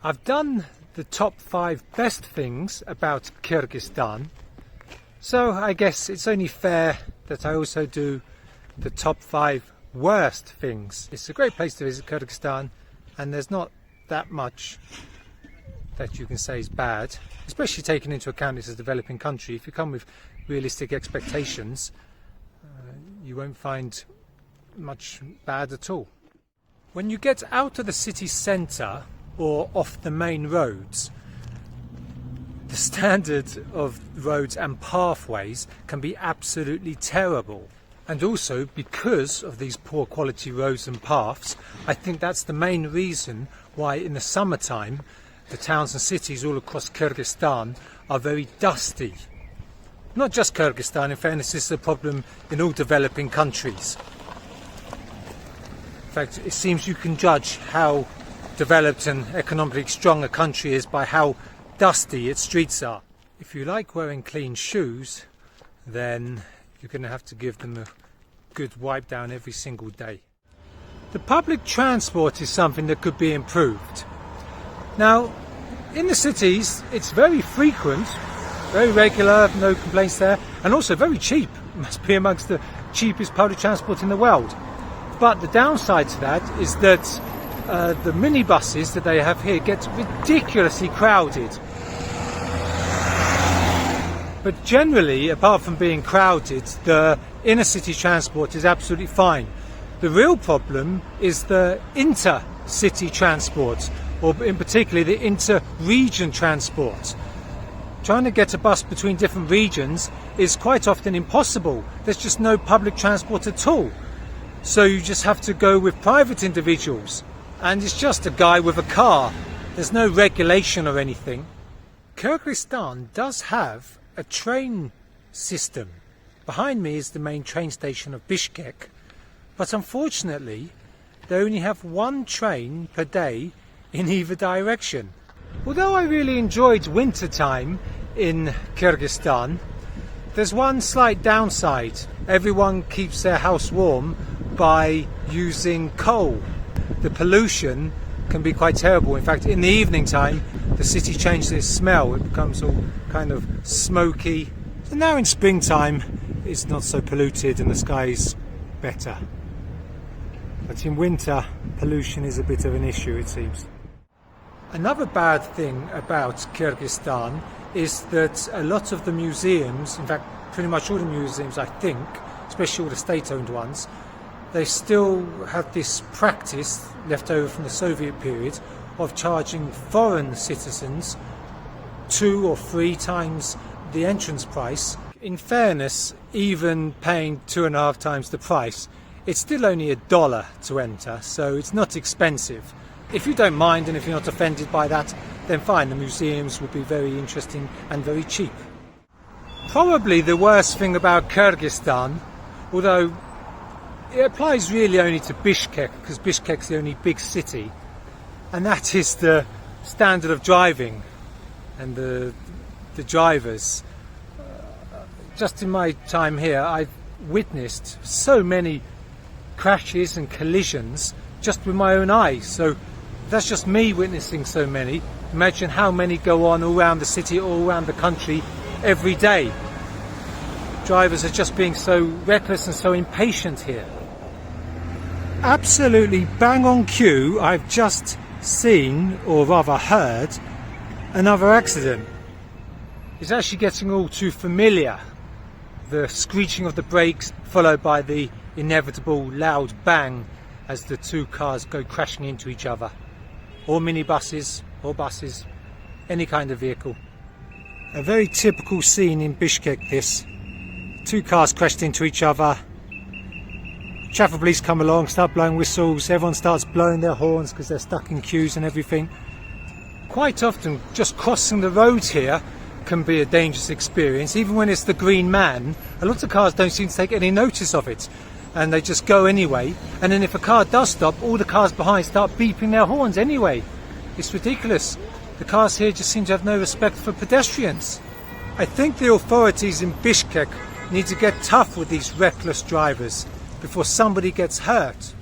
I've done the top 5 best things about Kyrgyzstan, so I guess it's only fair that I also do the top 5 worst things. It's a great place to visit, Kyrgyzstan, and there's not that much that you can say is bad, especially taking into account it's a developing country. If you come with realistic expectations, you won't find much bad at all. When you get out of the city centre or off the main roads, the standard of roads and pathways can be absolutely terrible. And also, because of these poor quality roads and paths, I think that's the main reason why in the summertime the towns and cities all across Kyrgyzstan are very dusty. Not just Kyrgyzstan, in fairness, this is a problem in all developing countries. In fact, it seems you can judge how developed and economically strong a country is by how dusty its streets are. If you like wearing clean shoes, then you're going to have to give them a good wipe down every single day. The public transport is something that could be improved. Now, in the cities, it's very frequent, very regular, no complaints there, and also very cheap. It must be amongst the cheapest public transport in the world. But the downside to that is that the minibuses that they have here get ridiculously crowded. But generally, apart from being crowded, the inner city transport is absolutely fine. The real problem is the inter-city transport, or in particular the inter-region transport. Trying to get a bus between different regions is quite often impossible. There's just no public transport at all. So you just have to go with private individuals. And it's just a guy with a car. There's no regulation or anything. Kyrgyzstan does have a train system. Behind me is the main train station of Bishkek. But unfortunately, they only have one train per day in either direction. Although I really enjoyed winter time in Kyrgyzstan, there's one slight downside. Everyone keeps their house warm by using coal. The pollution can be quite terrible. In fact, in the evening time, the city changes its smell. It becomes all kind of smoky. And now in springtime, it's not so polluted and the sky is better. But in winter, pollution is a bit of an issue, it seems. Another bad thing about Kyrgyzstan is that a lot of the museums, in fact pretty much all the museums I think, especially all the state-owned ones, they still have this practice left over from the Soviet period of charging foreign citizens 2 or 3 times the entrance price. In fairness, even paying 2.5 times the price, it's still only $1 to enter, so it's not expensive. If you don't mind and if you're not offended by that, then fine, the museums will be very interesting and very cheap. Probably the worst thing about Kyrgyzstan, although it applies really only to Bishkek, because Bishkek's the only big city, and that is the standard of driving and the drivers. Just in my time here, I've witnessed so many crashes and collisions just with my own eyes. So that's just me witnessing so many. Imagine how many go on all around the city, all around the country every day. Drivers are just being so reckless and so impatient here. Absolutely bang on cue, I've just seen, or rather heard, another accident. It's actually getting all too familiar. The screeching of the brakes followed by the inevitable loud bang as the 2 cars go crashing into each other. Or minibuses, or buses, any kind of vehicle. A very typical scene in Bishkek this. 2 cars crashed into each other. Traffic police come along, start blowing whistles, everyone starts blowing their horns because they're stuck in queues and everything. Quite often just crossing the road here can be a dangerous experience. Even when it's the green man, a lot of cars don't seem to take any notice of it and they just go anyway, and then if a car does stop, all the cars behind start beeping their horns anyway. It's ridiculous. The cars here just seem to have no respect for pedestrians. I think the authorities in Bishkek need to get tough with these reckless drivers before somebody gets hurt.